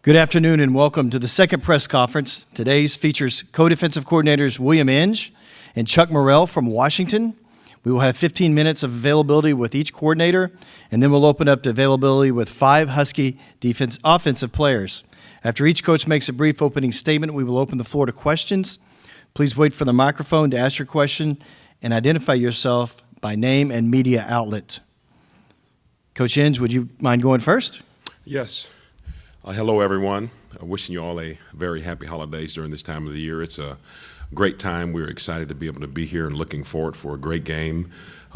Good afternoon and welcome to the second press conference. Today's features co-defensive coordinators William Inge and Chuck Morell from Washington. We will have 15 minutes of availability with each coordinator, and then we'll open up to availability with 5 Husky offensive players. After each coach makes a brief opening statement, we will open the floor to questions. Please wait for the microphone to ask your question and identify yourself by name and media outlet. Coach Inge, would you mind going first? Yes. Hello, everyone. Wishing you all a very happy holidays during this time of the year. It's a great time. We're excited to be able to be here and looking forward for a great game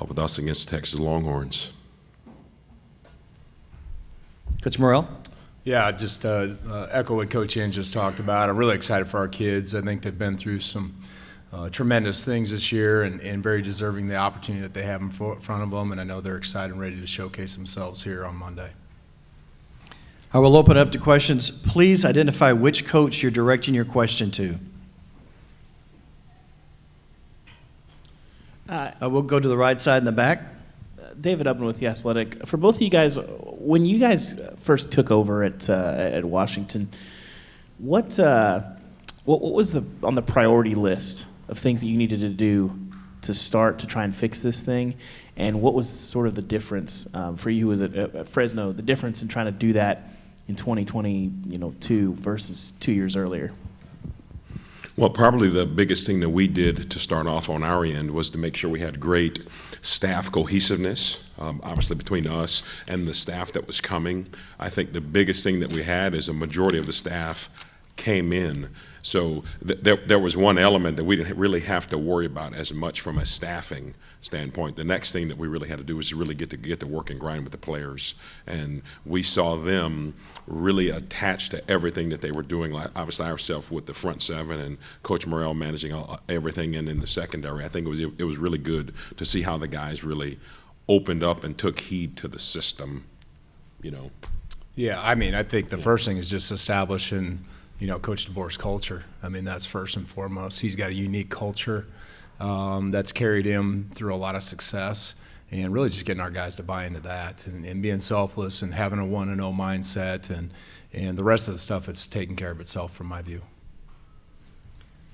with us against the Texas Longhorns. Coach Morell? Yeah, just echo what Coach Inge just talked about. I'm really excited for our kids. I think they've been through some tremendous things this year and very deserving the opportunity that they have in front of them, and I know they're excited and ready to showcase themselves here on Monday. I will open up to questions. Please identify which coach you're directing your question to. We'll go to the right side in the back. David Upton with The Athletic. For both of you guys, when you guys first took over at Washington, what was on the priority list of things that you needed to do to start to try and fix this thing? And what was sort of the difference for you who was at Fresno, the difference in trying to do that in 2022 versus 2 years earlier? Well, probably the biggest thing that we did to start off on our end was to make sure we had great staff cohesiveness, obviously between us and the staff that was coming. I think the biggest thing that we had is a majority of the staff came in. So there was one element that we didn't really have to worry about as much from a staffing standpoint. The next thing that we really had to do was to really get to work and grind with the players. And we saw them really attached to everything that they were doing, like obviously ourselves with the front seven and Coach Morell managing everything in the secondary. I think it was really good to see how the guys really opened up and took heed to the system, you know. Yeah, I mean, I think the first thing is just establishing Coach DeBoer's culture. I mean, that's first and foremost. He's got a unique culture that's carried him through a lot of success, and really just getting our guys to buy into that and being selfless and having a 1-0 mindset and the rest of the stuff that's taking care of itself from my view.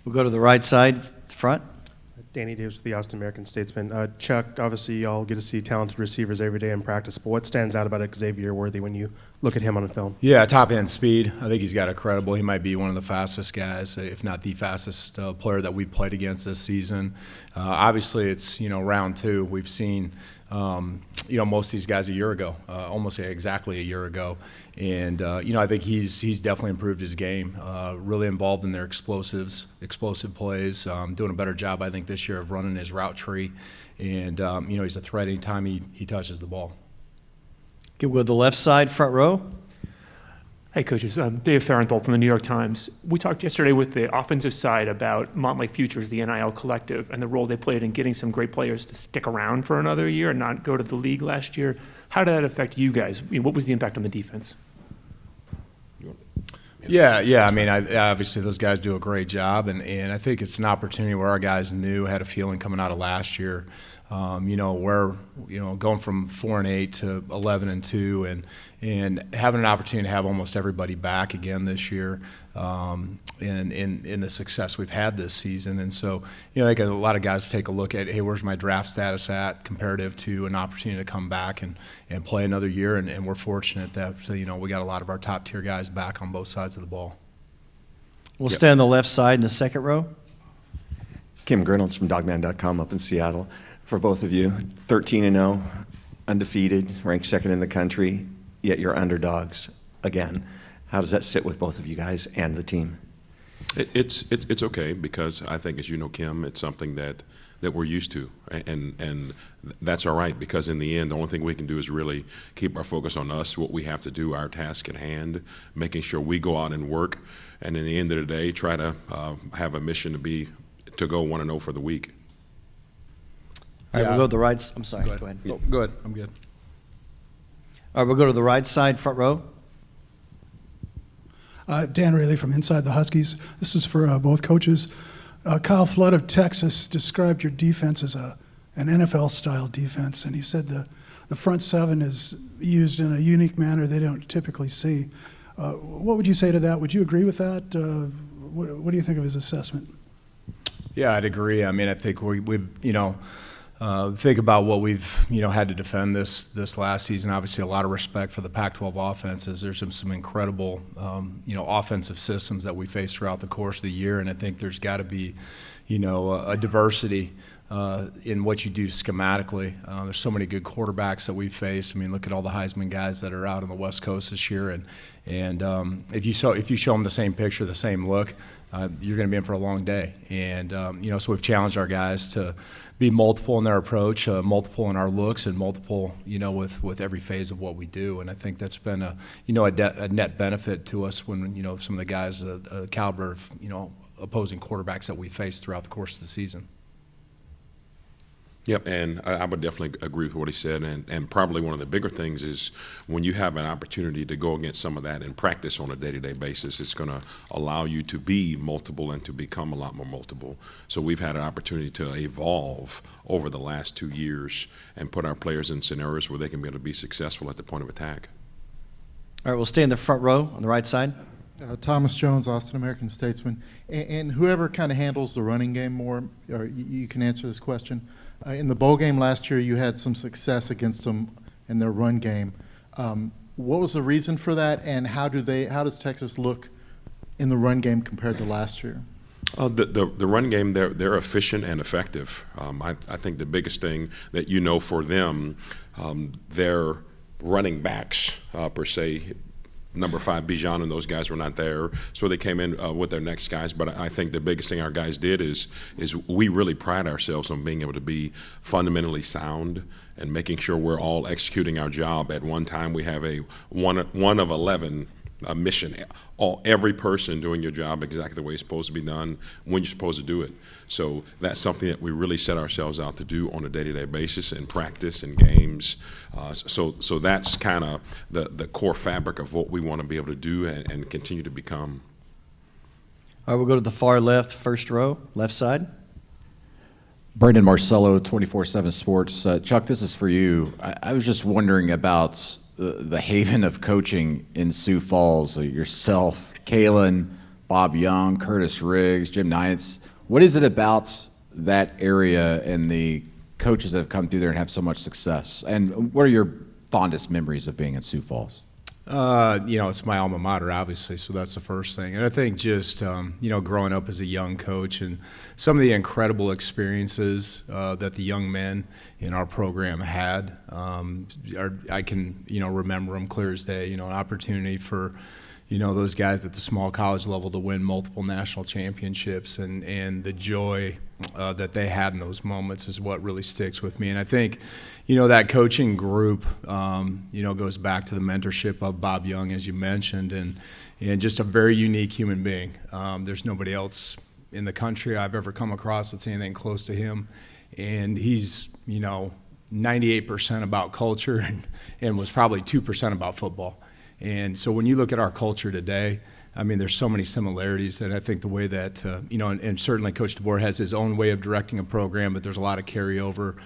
We'll go to the right side, front. Danny Davis with the Austin American Statesman. Chuck, obviously y'all get to see talented receivers every day in practice, but what stands out about Xavier Worthy when you look at him on the film? Yeah, top-end speed. I think he's got a credible. He might be one of the fastest guys, if not the fastest player that we've played against this season. Obviously, it's round 2. We've seen most of these guys a year ago, almost exactly a year ago, and I think he's definitely improved his game. Really involved in their explosive plays, doing a better job, I think, this year of running his route tree, and he's a threat anytime he touches the ball. Okay, we'll go to the left side, front row. Hey, coaches. Dave Farenthold from the New York Times. We talked yesterday with the offensive side about Montlake Futures, the NIL collective, and the role they played in getting some great players to stick around for another year and not go to the league last year. How did that affect you guys? What was the impact on the defense? Yeah. I mean, obviously those guys do a great job, and I think it's an opportunity where our guys had a feeling coming out of last year. We're going from 4-8 to 11-2, and having an opportunity to have almost everybody back again this year, and in the success we've had this season. And so, I think a lot of guys take a look at, hey, where's my draft status at comparative to an opportunity to come back and play another year, and we're fortunate that we got a lot of our top tier guys back on both sides of the ball. We'll stay on the left side in the second row. Kim Grinolds from Dogman.com up in Seattle. For both of you, 13-0, undefeated, ranked second in the country, yet you're underdogs again. How does that sit with both of you guys and the team? It's okay, because I think, as you know, Kim, it's something that we're used to, and that's all right, because in the end, the only thing we can do is really keep our focus on us, what we have to do, our task at hand, making sure we go out and work, and in the end of the day, try to have a mission to go 1-0 for the week. All right, we'll go to the right. I'm sorry. Go ahead. Oh, go ahead. I'm good. All right, we'll go to the right side, front row. Dan Rayleigh from Inside the Huskies. This is for both coaches. Kyle Flood of Texas described your defense as an NFL-style defense, and he said the front seven is used in a unique manner they don't typically see. What would you say to that? Would you agree with that? What do you think of his assessment? Yeah, I'd agree. I mean, I think we've think about what we've had to defend this last season. Obviously, a lot of respect for the Pac-12 offenses. There's some incredible offensive systems that we face throughout the course of the year, and I think there's got to be a diversity in what you do schematically. There's so many good quarterbacks that we face. I mean, look at all the Heisman guys that are out on the West Coast this year, and if you show them the same picture, the same look, you're going to be in for a long day. And so we've challenged our guys to be multiple in their approach, multiple in our looks, and multiple with every phase of what we do. And I think that's been a net benefit to us when some of the guys, the caliber of opposing quarterbacks that we face throughout the course of the season. Yep, and I would definitely agree with what he said, and probably one of the bigger things is when you have an opportunity to go against some of that in practice on a day-to-day basis, it's going to allow you to be multiple and to become a lot more multiple. So we've had an opportunity to evolve over the last 2 years and put our players in scenarios where they can be able to be successful at the point of attack. All right, we'll stay in the front row on the right side. Thomas Jones, Austin American Statesman, and whoever kind of handles the running game more, or you can answer this question. In the bowl game last year, you had some success against them in their run game. What was the reason for that, and how does Texas look in the run game compared to last year? The run game, they're efficient and effective. I think the biggest thing that for them, their running backs per se. Number 5, Bijan, and those guys were not there, so they came in with their next guys. But I think the biggest thing our guys did is we really pride ourselves on being able to be fundamentally sound and making sure we're all executing our job. At one time, we have a one of 11 mission. Every person doing your job exactly the way it's supposed to be done when you're supposed to do it. So that's something that we really set ourselves out to do on a day-to-day basis in practice and games. So that's kind of the core fabric of what we want to be able to do and continue to become. All right, we'll go to the far left, first row, left side. Brandon Marcello, 24/7 Sports. Chuck, this is for you. I was just wondering about the haven of coaching in Sioux Falls. Yourself, Kalen, Bob Young, Curtis Riggs, Jim Nance. What is it about that area and the coaches that have come through there and have so much success? And what are your fondest memories of being in Sioux Falls? It's my alma mater, obviously, so that's the first thing. And I think just, growing up as a young coach and some of the incredible experiences that the young men in our program had, I can, remember them clear as day. An opportunity for, those guys at the small college level to win multiple national championships and the joy that they had in those moments is what really sticks with me. And I think, that coaching group, goes back to the mentorship of Bob Young, as you mentioned, and just a very unique human being. There's nobody else in the country I've ever come across that's anything close to him. And he's, 98% about culture and was probably 2% about football. And so when you look at our culture today, I mean, there's so many similarities, and I think the way that, and certainly Coach DeBoer has his own way of directing a program, but there's a lot of carryover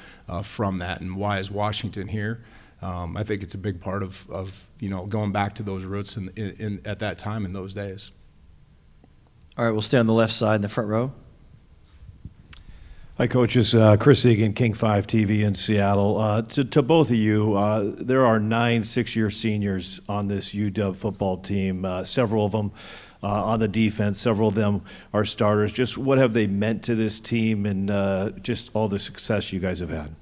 from that. And why is Washington here? I think it's a big part of going back to those roots at that time in those days. All right, we'll stay on the left side in the front row. Hi, coaches. Chris Egan, King 5 TV in Seattle. To both of you, there are 9 six-year seniors on this UW football team, several of them on the defense, several of them are starters. Just what have they meant to this team and just all the success you guys have had?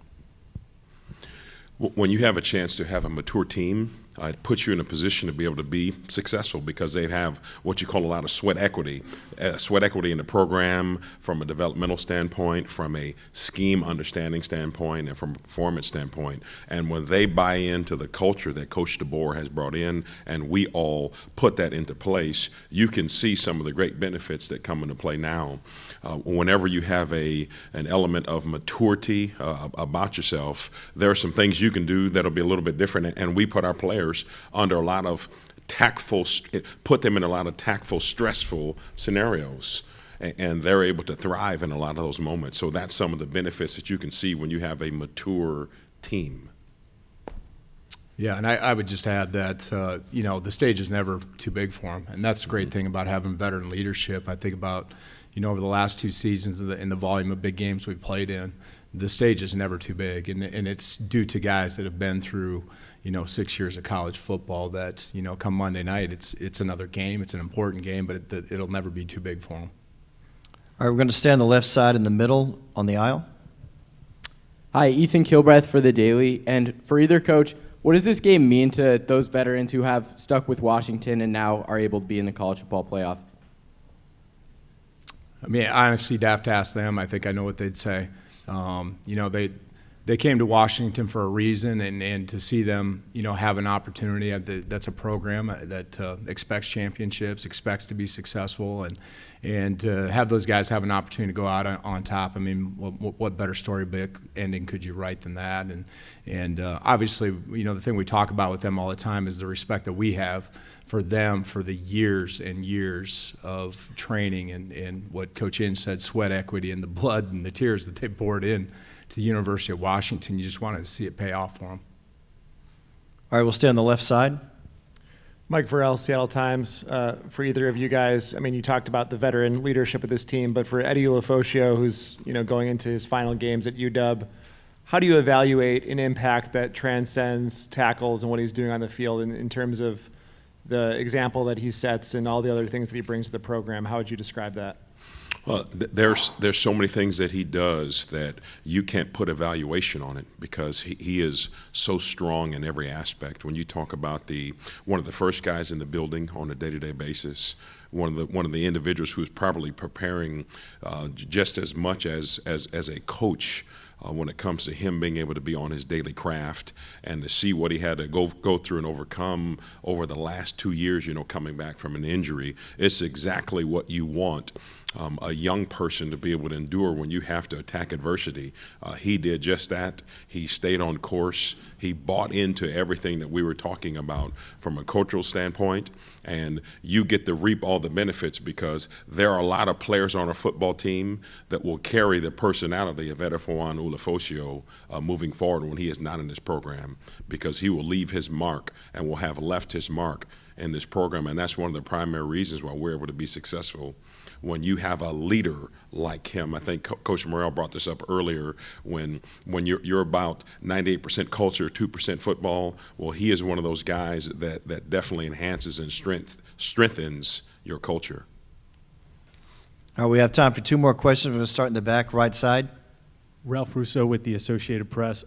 When you have a chance to have a mature team, it puts you in a position to be able to be successful because they have what you call a lot of sweat equity in the program from a developmental standpoint, from a scheme understanding standpoint, and from a performance standpoint. And when they buy into the culture that Coach DeBoer has brought in and we all put that into place, you can see some of the great benefits that come into play now. Whenever you have an element of maturity about yourself, there are some things you can do that'll be a little bit different, and we put our players under a lot of put them in a lot of tactful, stressful scenarios, and they're able to thrive in a lot of those moments. So that's some of the benefits that you can see when you have a mature team. Yeah, and I would just add that, you know, the stage is never too big for him. And that's the great thing about having veteran leadership. I think about, you know, over the last 2 seasons and the volume of big games we've played in, the stage is never too big. And it's due to guys that have been through, you know, 6 years of college football that, you know, come Monday night, it's another game. It's an important game, but it'll never be too big for them. All right, we're going to stay on the left side in the middle on the aisle. Hi, Ethan Kilbreth for The Daily. And for either coach, what does this game mean to those veterans who have stuck with Washington and now are able to be in the college football playoff? I mean, honestly, you'd have to ask them. I think I know what they'd say. You know, they came to Washington for a reason, and to see them, you know, have an opportunity that's a program that expects championships, expects to be successful, and to have those guys have an opportunity to go out on top. I mean, what better storybook ending could you write than that? And obviously, you know, the thing we talk about with them all the time is the respect that we have for them for the years and years of training and what Coach Inge said, sweat equity and the blood and the tears that they poured in to the University of Washington. You just wanted to see it pay off for them. All right, we'll stay on the left side. Mike Morell, Seattle Times. For either of you guys, I mean, you talked about the veteran leadership of this team, but for Eddie Ulofoshio, who's, you know, going into his final games at UW, how do you evaluate an impact that transcends tackles and what he's doing on the field in terms of the example that he sets and all the other things that he brings to the program? How would you describe that? Well, there's so many things that he does that you can't put a valuation on it because he is so strong in every aspect. When you talk about one of the first guys in the building on a day-to-day basis, one of the individuals who's probably preparing just as much as a coach when it comes to him being able to be on his daily craft and to see what he had to go through and overcome over the last 2 years, you know, coming back from an injury. It's exactly what you want a young person to be able to endure when you have to attack adversity. He did just that. He stayed on course. He bought into everything that we were talking about from a cultural standpoint, and you get to reap all the benefits because there are a lot of players on a football team that will carry the personality of Edefuan Ulofoshio moving forward when he is not in this program, because he will leave his mark and will have left his mark in this program, and that's one of the primary reasons why we're able to be successful. When you have a leader like him, I think Coach Morell brought this up earlier, when you're about 98% culture, 2% football, well, he is one of those guys that definitely enhances and strengthens your culture. All right, we have time for 2 more questions. We're going to start in the back, right side. Ralph Russo with the Associated Press.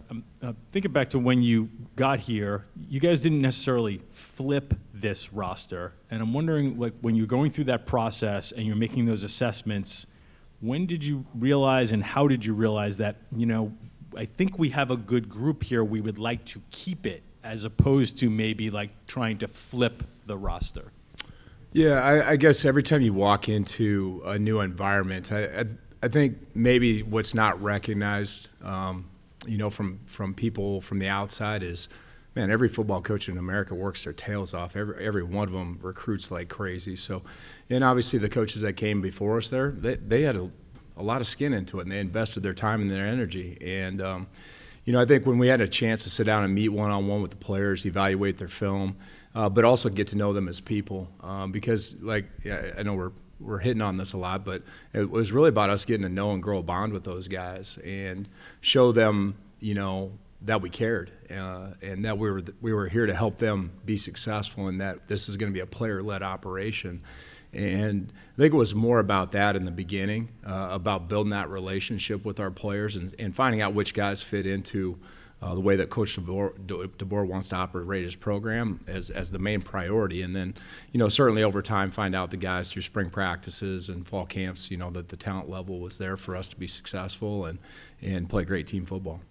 Thinking back to when you got here, you guys didn't necessarily flip this roster. And I'm wondering, like, when you're going through that process and you're making those assessments, when did you realize and how did you realize that, you know, I think we have a good group here, we would like to keep it, as opposed to maybe like trying to flip the roster? Yeah, I guess every time you walk into a new environment, I think maybe what's not recognized, you know, from people from the outside is, man, every football coach in America works their tails off. Every one of them recruits like crazy. So, and obviously the coaches that came before us there, they had a lot of skin into it, and they invested their time and their energy. And, you know, I think when we had a chance to sit down and meet one-on-one with the players, evaluate their film, but also get to know them as people, because, like, I know we're hitting on this a lot, but it was really about us getting to know and grow a bond with those guys and show them, you know, that we cared and that we were here to help them be successful, and that this is going to be a player-led operation. And I think it was more about that in the beginning, about building that relationship with our players and finding out which guys fit into the way that Coach DeBoer wants to operate his program as the main priority. And then, you know, certainly over time find out the guys through spring practices and fall camps, you know, that the talent level was there for us to be successful and play great team football.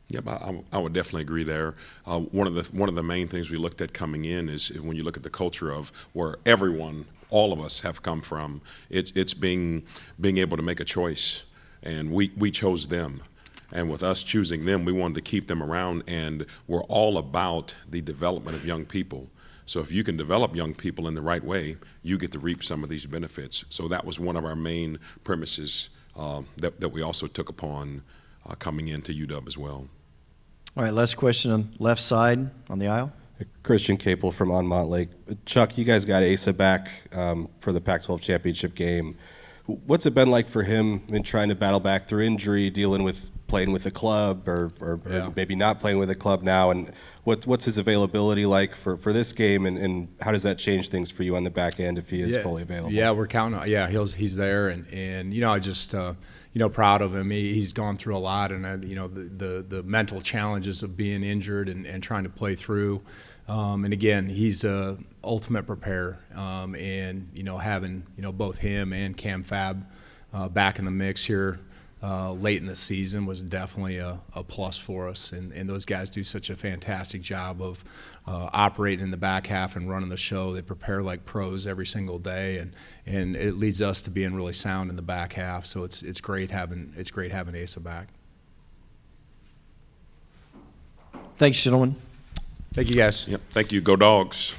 Yep, I would definitely agree there. One of the main things we looked at coming in is when you look at the culture of where all of us have come from, it's being able to make a choice, and we chose them. And with us choosing them, we wanted to keep them around, and we're all about the development of young people. So if you can develop young people in the right way, you get to reap some of these benefits. So that was one of our main premises that we also took upon coming into UW as well. All right, last question on left side on the aisle. Christian Capel from On Montlake. Chuck, you guys got Asa back for the Pac-12 championship game. What's it been like for him in trying to battle back through injury, dealing with playing with a club or maybe not playing with a club now? And what's his availability like for this game? And how does that change things for you on the back end if he is fully available? Yeah, we're counting on. Yeah, he's there, and I just proud of him. He's gone through a lot, and the mental challenges of being injured and trying to play through. And again, he's a ultimate preparer, and having both him and Cam Fab back in the mix here late in the season was definitely a plus for us. And those guys do such a fantastic job of operating in the back half and running the show. They prepare like pros every single day, and it leads us to being really sound in the back half. So it's great having Asa back. Thanks, gentlemen. Thank you, guys. Yep. Thank you. Go Dogs.